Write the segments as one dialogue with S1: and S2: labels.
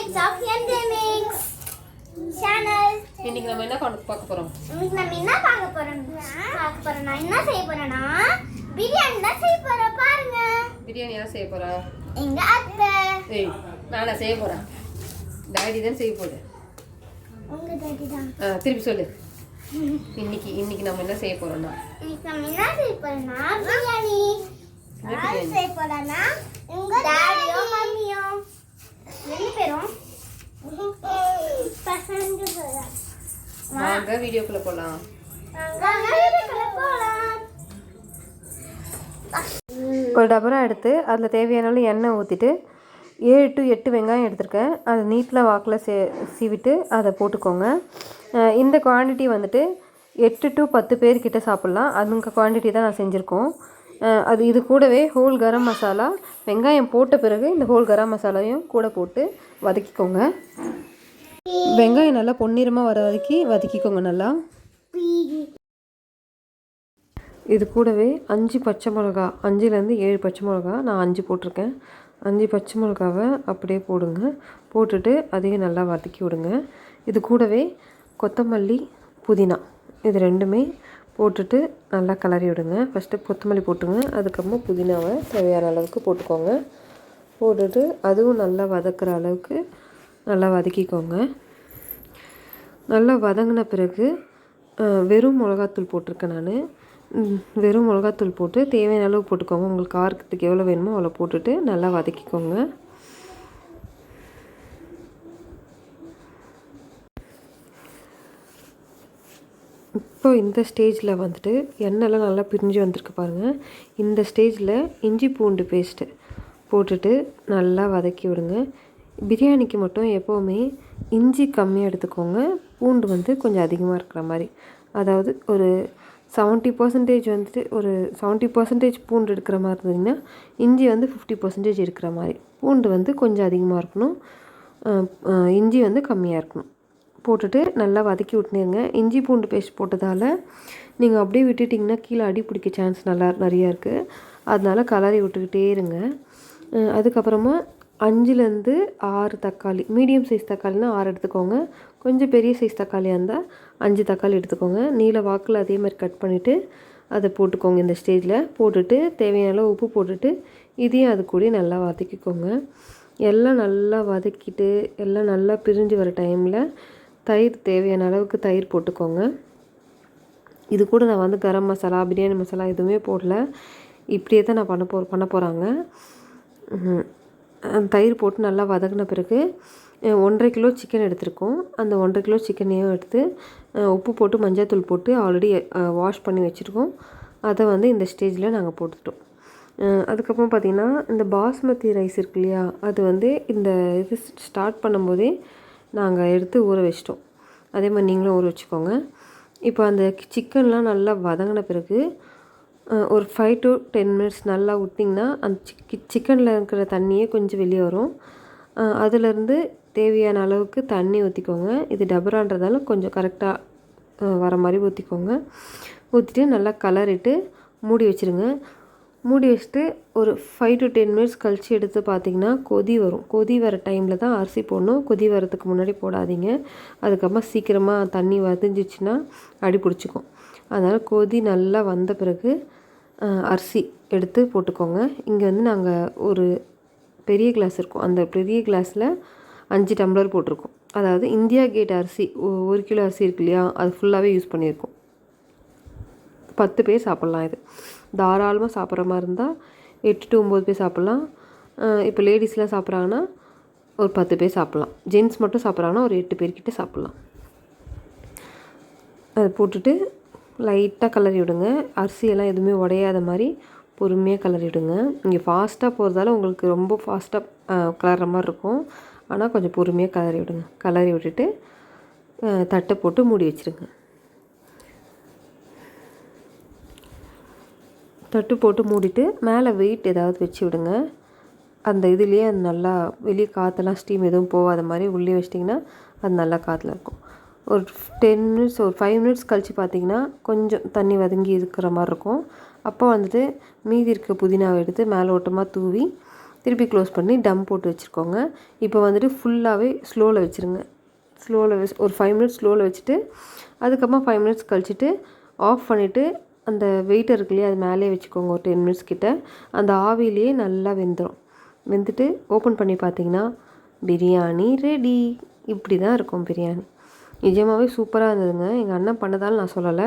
S1: Mix of Hyundai Mix channel.
S2: இன்னைக்கு நம்ம என்ன பார்க்க போறோம்?
S1: இன்னைக்கு நம்ம என்ன பார்க்க போறோம்னா என்ன செய்ய போறோம்னா பிரியாணி தான் செய்ய போறோம். பாருங்க.
S2: பிரியாணி யார் செய்ய போறா?
S1: எங்க அத்தை.
S2: ஏய், நானா செய்ய போறேன். டாடி தான் செய்ய போகுது.
S1: உங்க டாடி தான்.
S2: திருப்பி சொல்லு. இன்னைக்கு நம்ம என்ன செய்ய போறோம்னா
S1: பிரியாணி செய்ய போறோம்னா உங்க டாடியும் மம்மியும் ரெண்டு பேரும் பசங்க போறாங்க.
S2: வாங்க வீடியோக்குள்ள போலாம். ஒரு டபரா எடுத்து அதில் தேவையான அளவு எண்ணெய் ஊற்றிட்டு 7 to 8 வெங்காயம் எடுத்திருக்கேன். அதை நீட்டில் வாக்கில் சீவிட்டு அதை போட்டுக்கோங்க. இந்த குவான்டிட்டி வந்துட்டு 8 to 10 பேர்கிட்ட சாப்பிட்லாம். அதுங்க குவான்டிட்டி தான் நான் செஞ்சுருக்கோம். இது கூடவே ஹோல் கரம் மசாலா, வெங்காயம் போட்ட பிறகு இந்த ஹோல் கரம் மசாலாவையும் கூட போட்டு வதக்கிக்கோங்க. வெங்காயம் நல்லா பொன்னிறமாக வர வதக்கிக்கோங்க நல்லா. இது கூடவே 5 பச்சை மிளகா, 5லேருந்து 7 பச்சை மிளகா, நான் 5 போட்டிருக்கேன். 5 பச்சை மிளகாவை அப்படியே போடுங்க. போட்டுட்டு அதையும் நல்லா வதக்கி விடுங்க. இது கூடவே கொத்தமல்லி, புதினா இது ரெண்டுமே போட்டுட்டு நல்லா கிளறி விடுங்க. ஃபஸ்ட்டு கொத்தமல்லி போட்டுங்க, அதுக்கப்புறமா புதினாவை தேவையான அளவுக்கு போட்டுக்கோங்க. போட்டுட்டு அதுவும் நல்லா வதக்குற அளவுக்கு நல்லா வதக்கிக்கோங்க. நல்லா வதங்கின பிறகு வெறும் மிளகாத்தூள் போட்டிருக்கேன் நான். வெறும் மிளகாத்தூள் போட்டு தேவையான அளவு போட்டுக்கோங்க. உங்களுக்கு காரத்துக்கு எவ்வளோ வேணுமோ அவ்வளோ போட்டுட்டு நல்லா வதக்கிக்கோங்க. இப்போ இந்த ஸ்டேஜில் வந்துட்டு எண்ணெய்லாம் நல்லா பிரிஞ்சு வந்திருக்கு பாருங்கள். இந்த ஸ்டேஜில் இஞ்சி பூண்டு பேஸ்ட்டு போட்டுட்டு நல்லா வதக்கி விடுங்க. பிரியாணிக்கு மட்டும் எப்போவுமே இஞ்சி கம்மியாக எடுத்துக்கோங்க, பூண்டு வந்து கொஞ்சம் அதிகமாக இருக்கிற மாதிரி. அதாவது ஒரு 70% வந்துட்டு ஒரு 70% பூண்டு எடுக்கிற மாதிரி இருந்ததுன்னா இஞ்சி வந்து 50% இருக்கிற மாதிரி. பூண்டு வந்து கொஞ்சம் அதிகமாக இருக்கணும், இஞ்சி வந்து கம்மியாக இருக்கணும். போட்டுட்டு நல்லா வதக்கி விட்டுனேங்க. இஞ்சி பூண்டு பேஸ்ட் போட்டதால் நீங்கள் அப்படியே விட்டுட்டிங்கன்னா கீழே அடி பிடிக்க சான்ஸ் நிறையா இருக்குது. அதனால கலரி விட்டுக்கிட்டே இருங்க. அதுக்கப்புறமா 5லேருந்து 6 தக்காளி, மீடியம் சைஸ் தக்காளினா 6 எடுத்துக்கோங்க. கொஞ்சம் பெரிய சைஸ் தக்காளியாக இருந்தால் 5 தக்காளி எடுத்துக்கோங்க. நீல வாக்கில் அதே மாதிரி கட் பண்ணிவிட்டு அதை போட்டுக்கோங்க. இந்த ஸ்டேஜில் போட்டுட்டு தேவையான அளவு உப்பு போட்டுட்டு இதையும் அது கூட நல்லா வதக்கிக்கோங்க. எல்லாம் நல்லா வதக்கிட்டு எல்லாம் நல்லா பிரிஞ்சு வர டைமில் தயிர், தேவையான அளவுக்கு தயிர் போட்டுக்கோங்க. இது கூட நான் வந்து கரம் மசாலா, பிரியாணி மசாலா எதுவுமே போடல. இப்படியே தான் நான் பண்ண போகிறாங்க. தயிர் போட்டு நல்லா வதங்கின பிறகு 1.5 கிலோ சிக்கன் எடுத்துருக்கோம். அந்த 1.5 கிலோ சிக்கனையும் எடுத்து உப்பு போட்டு மஞ்சள்தூள் போட்டு ஆல்ரெடி வாஷ் பண்ணி வச்சுருக்கோம். அதை வந்து இந்த ஸ்டேஜில் நாங்கள் போட்டுட்டோம். அதுக்கப்புறம் பார்த்திங்கன்னா இந்த பாஸ்மதி ரைஸ் இருக்கு இல்லையா, அது வந்து இந்த இது ஸ்டார்ட் பண்ணும்போதே நாங்கள் எடுத்து ஊற வச்சிட்டோம். அதே மாதிரி நீங்களும் ஊற வச்சுக்கோங்க. இப்போ அந்த சிக்கன்லாம் நல்லா வதங்கின பிறகு ஒரு 5 to 10 மினிட்ஸ் நல்லா விட்டிங்கன்னா அந்த சிக்கனில் இருக்கிற தண்ணியே கொஞ்சம் வெளியே வரும். அதிலேருந்து தேவையான அளவுக்கு தண்ணி ஊற்றிக்கோங்க. இது டபரான்றதால கொஞ்சம் கரெக்டாக வர மாதிரி ஊற்றிக்கோங்க. ஊற்றிட்டு நல்லா கலரிட்டு மூடி வச்சுருங்க. மூடி வச்சுட்டு ஒரு 5 to 10 மினிட்ஸ் கழித்து எடுத்து பார்த்திங்கன்னா கொதி வரும். கொதி வர டைமில் தான் அரிசி போடணும். கொதி வரதுக்கு முன்னாடி போடாதீங்க. அதுக்கப்புறமா சீக்கிரமாக தண்ணி வதஞ்சிச்சின்னா அடி பிடிச்சிக்கும். அதனால் கொதி நல்லா வந்த பிறகு அரிசி எடுத்து போட்டுக்கோங்க. இங்கே வந்து நாங்கள் ஒரு பெரிய கிளாஸ் இருக்கும். அந்த பெரிய கிளாஸில் 5 டம்ளர் போட்டிருக்கோம். அதாவது இந்தியா கேட் அரிசி 1 கிலோ அரிசி இருக்கு இல்லையா, அது ஃபுல்லாகவே யூஸ் பண்ணியிருக்கோம். 10 பேர் சாப்பிட்லாம். இது தாராளமாக சாப்பிட்ற மாதிரி இருந்தால் 8 to 9 பேர் சாப்பிட்லாம். இப்போ லேடிஸ்லாம் சாப்பிட்றாங்கன்னா ஒரு 10 பேர் சாப்பிட்லாம். ஜென்ட்ஸ் மட்டும் சாப்பிட்றாங்கன்னா ஒரு 8 பேர்கிட்ட சாப்பிட்லாம். அதை போட்டுட்டு லைட்டாக கிளறி விடுங்க. அரிசியெல்லாம் எதுவுமே உடையாத மாதிரி பொறுமையாக கிளறி விடுங்க. இங்கே ஃபாஸ்ட்டாக போகிறதால உங்களுக்கு ரொம்ப ஃபாஸ்ட்டாக கிளற மாதிரி இருக்கும். ஆனால் கொஞ்சம் பொறுமையாக கிளறி விடுங்க. கிளறி விட்டுட்டு தட்டை போட்டு மூடி வச்சுருங்க. தட்டு போட்டு மூடிட்டு மேலே வெயிட் ஏதாவது வச்சு விடுங்க. அந்த இதுலேயே அது நல்லா வெளியே காற்றெல்லாம் ஸ்டீம் எதுவும் போகாத மாதிரி உள்ளே வச்சிட்டிங்கன்னா அது நல்லா காற்றுல இருக்கும். ஒரு 10 மினிட்ஸ், ஒரு 5 மினிட்ஸ் கழித்து பார்த்திங்கன்னா கொஞ்சம் தண்ணி வதங்கி இருக்கிற மாதிரி இருக்கும். அப்போ வந்துட்டு மீதி இருக்க புதினாவை எடுத்து மேலே ஓட்டமாக தூவி திருப்பி க்ளோஸ் பண்ணி டம் போட்டு வச்சுருக்கோங்க. இப்போ வந்துட்டு ஃபுல்லாகவே ஸ்லோவில் வச்சுருங்க. ஸ்லோவில் ஒரு 5 மினிட்ஸ் ஸ்லோவில் வச்சுட்டு அதுக்கப்புறமா 5 மினிட்ஸ் கழிச்சிட்டு ஆஃப் பண்ணிவிட்டு அந்த வெயிட் இருக்கு இல்லையா அது மேலே வச்சுக்கோங்க. ஒரு 10 மினிட்ஸ் கிட்ட அந்த ஆவிலேயே நல்லா வெந்துடும். வெந்துட்டு ஓப்பன் பண்ணி பார்த்தீங்கன்னா பிரியாணி ரெடி. இப்படி தான் இருக்கும் பிரியாணி. நிஜமாகவே சூப்பராக இருந்ததுங்க. எங்கள் அண்ணன் பண்ணதால் நான் சொல்லலை,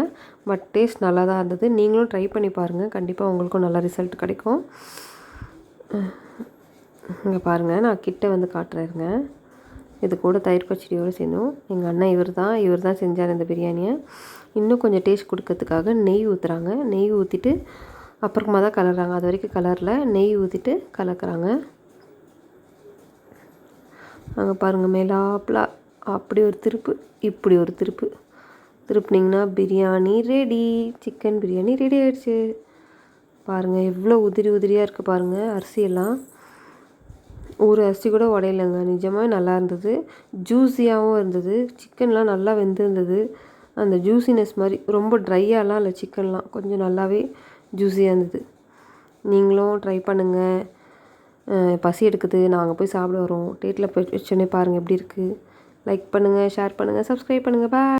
S2: பட் டேஸ்ட் நல்லா தான் இருந்தது. நீங்களும் ட்ரை பண்ணி பாருங்கள், கண்டிப்பாக உங்களுக்கும் நல்ல ரிசல்ட் கிடைக்கும். இங்கே பாருங்கள், நான் கிட்ட வந்து காட்டுறேங்க. இது கூட தயிர் பச்சடியோடு சேர்ந்தோம். எங்கள் அண்ணன் இவர் தான் செஞ்சார் இந்த பிரியாணியை. இன்னும் கொஞ்சம் டேஸ்ட் கொடுக்கறதுக்காக நெய் ஊற்றுறாங்க. நெய் ஊற்றிட்டு அப்புறமா தான் கலர்றாங்க. அது வரைக்கும் கலரில் நெய் ஊற்றிட்டு கலக்கிறாங்க. அங்கே பாருங்கள், மேலாப்பில் அப்படி ஒரு திருப்பு, இப்படி ஒரு திருப்புனிங்கன்னா biryani ready. Chicken biryani ready ஆகிடுச்சு. பாருங்கள் எவ்வளோ உதிரியாக இருக்குது பாருங்கள். அரிசியெல்லாம் ஒரு அரிசி கூட உடையலைங்க. நிஜமாகவே நல்லா இருந்தது. ஜூஸியாகவும் இருந்தது. சிக்கன்லாம் நல்லா வெந்திருந்தது. அந்த ஜூஸினஸ் மாதிரி ரொம்ப ட்ரையாலாம் இல்லை. சிக்கன்லாம் கொஞ்சம் நல்லாவே ஜூஸியாக இருந்தது. நீங்களும் ட்ரை பண்ணுங்கள். பசி எடுக்குது, நாங்கள் போய் சாப்பிட வரோம். டேட்டில் போய் வச்சோன்னே பாருங்கள் எப்படி இருக்குது. லைக் பண்ணுங்கள், ஷேர் பண்ணுங்கள், சப்ஸ்கிரைப் பண்ணுங்கள். பாய்.